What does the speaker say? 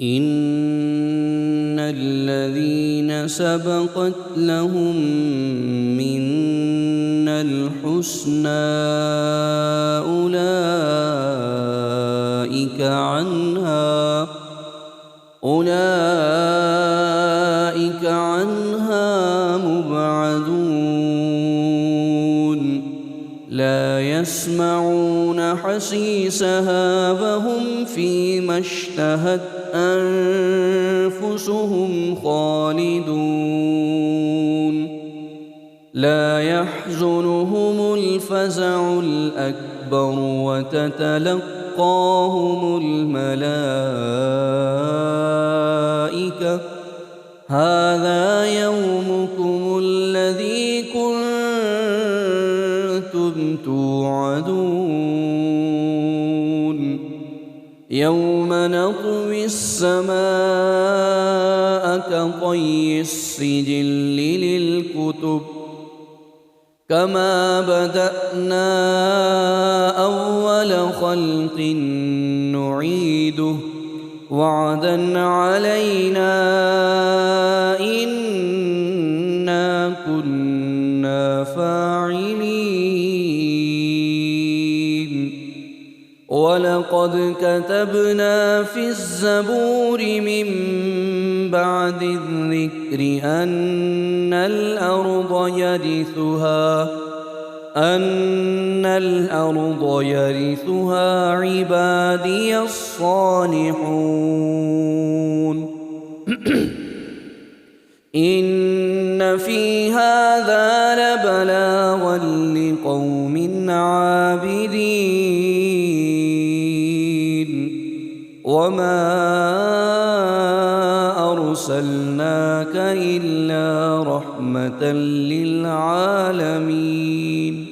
إن الذين سبقت لهم منا الحسنى أولئك عنها مبعدون لا يسمعون حسيسها وهم فيما اشتهت أنفسهم خالدون لا يحزنهم الفزع الأكبر وتتلقاهم الملائكة هذا يومكم الذي كنتم توعدون يوم نطوي السماء كطي السجل للكتب كما بدأنا أول خلق نعيده وعدا علينا إنا كنا فاعلين ولقد كتبنا في الزبور من بعد الذكر أن الأرض يرثها عبادي الصالحون إن في هذا لبلاغا لقوم عابدين وما أرسلناك إلا رحمة للعالمين